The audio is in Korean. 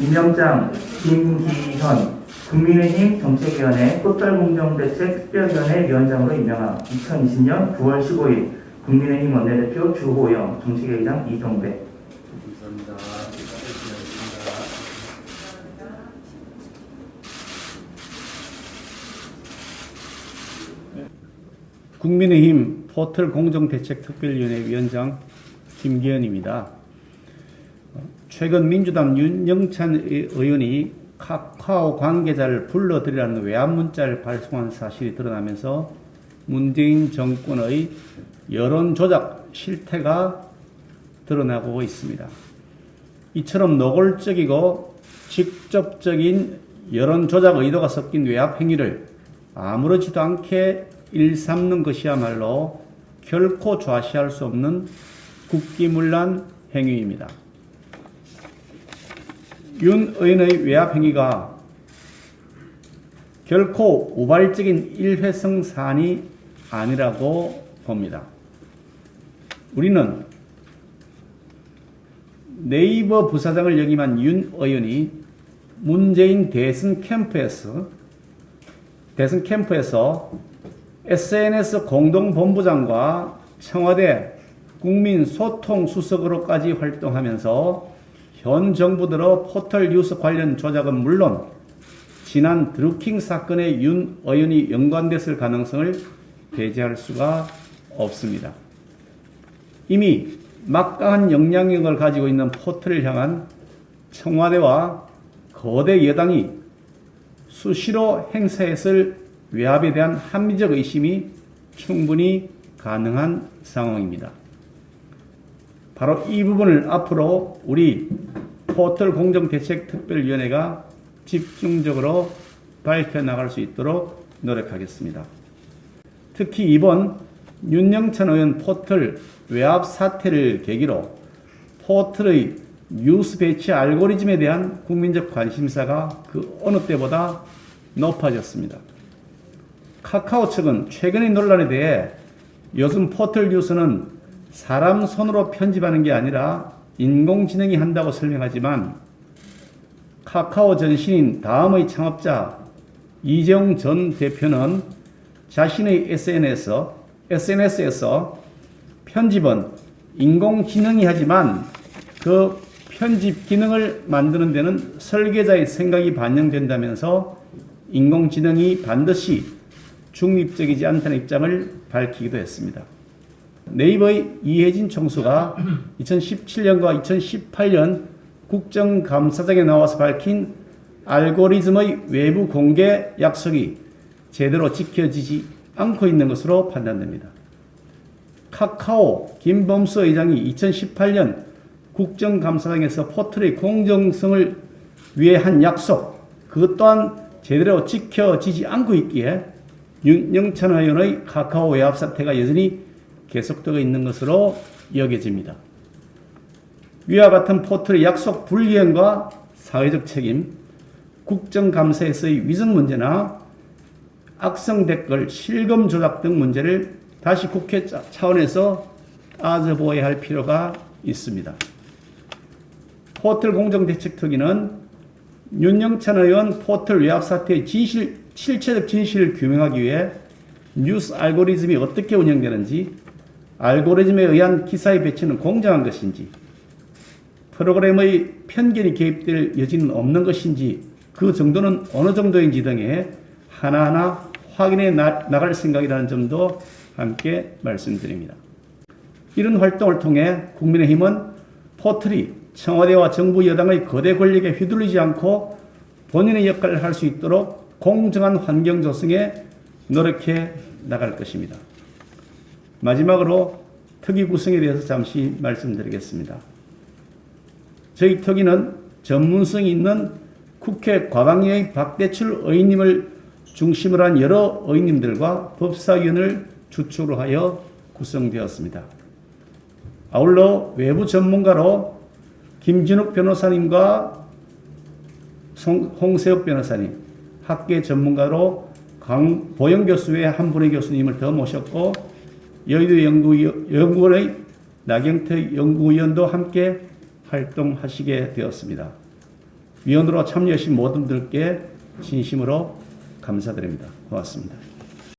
임명장, 김기현 국민의힘 정책위원회 포털공정대책특별위원회 위원장으로 임명함. 2020년 9월 15일 국민의힘 원내대표 주호영, 정책회의장 이동배. 감사합니다. 국민의힘 포털공정대책특별위원회 위원장 김기현입니다. 최근 민주당 윤영찬 의원이 카카오 관계자를 불러들이라는 외압 문자를 발송한 사실이 드러나면서 문재인 정권의 여론 조작 실태가 드러나고 있습니다. 이처럼 노골적이고 직접적인 여론 조작 의도가 섞인 외압 행위를 아무렇지도 않게 일삼는 것이야말로 결코 좌시할 수 없는 국기문란 행위입니다. 윤 의원의 외압 행위가 결코 우발적인 일회성 사안이 아니라고 봅니다. 우리는 네이버 부사장을 역임한 윤 의원이 문재인 대선 캠프에서 SNS 공동본부장과 청와대 국민소통수석으로까지 활동하면서 현 정부 들어 포털 뉴스 관련 조작은 물론 지난 드루킹 사건에 윤 의원이 연관됐을 가능성을 배제할 수가 없습니다. 이미 막강한 영향력을 가지고 있는 포털을 향한 청와대와 거대 여당이 수시로 행사했을 외압에 대한 합리적 의심이 충분히 가능한 상황입니다. 바로 이 부분을 앞으로 우리 포털공정대책특별위원회가 집중적으로 밝혀나갈 수 있도록 노력하겠습니다. 특히 이번 윤영찬 의원 포털 외압 사태를 계기로 포털의 뉴스 배치 알고리즘에 대한 국민적 관심사가 그 어느 때보다 높아졌습니다. 카카오 측은 최근의 논란에 대해 요즘 포털 뉴스는 사람 손으로 편집하는 게 아니라 인공지능이 한다고 설명하지만 카카오 전신인 다음의 창업자 이재용 전 대표는 자신의 SNS에서 편집은 인공지능이 하지만 그 편집 기능을 만드는 데는 설계자의 생각이 반영된다면서 인공지능이 반드시 중립적이지 않다는 입장을 밝히기도 했습니다. 네이버의 이혜진 총수가 2017년과 2018년 국정감사장에 나와서 밝힌 알고리즘의 외부 공개 약속이 제대로 지켜지지 않고 있는 것으로 판단됩니다. 카카오 김범수 의장이 2018년 국정감사장에서 포털의 공정성을 위해 한 약속, 그것 또한 제대로 지켜지지 않고 있기에 윤영찬 의원의 카카오 외압 사태가 여전히 계속되고 있는 것으로 여겨집니다. 위와 같은 포털의 약속 불이행과 사회적 책임, 국정감사에서의 위증 문제나 악성 댓글, 실검 조작 등 문제를 다시 국회 차원에서 따져보아야 할 필요가 있습니다. 포털 공정대책특위는 윤영찬 의원 포털 외압 사태의 실체적 진실을 규명하기 위해 뉴스 알고리즘이 어떻게 운영되는지, 알고리즘에 의한 기사의 배치는 공정한 것인지, 프로그램의 편견이 개입될 여지는 없는 것인지, 그 정도는 어느 정도인지 등에 하나하나 확인해 나갈 생각이라는 점도 함께 말씀드립니다. 이런 활동을 통해 국민의힘은 포털이 청와대와 정부 여당의 거대 권력에 휘둘리지 않고 본인의 역할을 할 수 있도록 공정한 환경 조성에 노력해 나갈 것입니다. 마지막으로 특위 구성에 대해서 잠시 말씀드리겠습니다. 저희 특위는 전문성이 있는 국회 과방위의 박대출 의원님을 중심으로 한 여러 의원님들과 법사위원을 주축으로 하여 구성되었습니다. 아울러 외부 전문가로 김진욱 변호사님과 홍세욱 변호사님, 학계 전문가로 강보영 교수 외 한 분의 교수님을 더 모셨고, 여의도 연구원의 나경태 연구위원도 함께 활동하시게 되었습니다. 위원으로 참여하신 모든 분들께 진심으로 감사드립니다. 고맙습니다.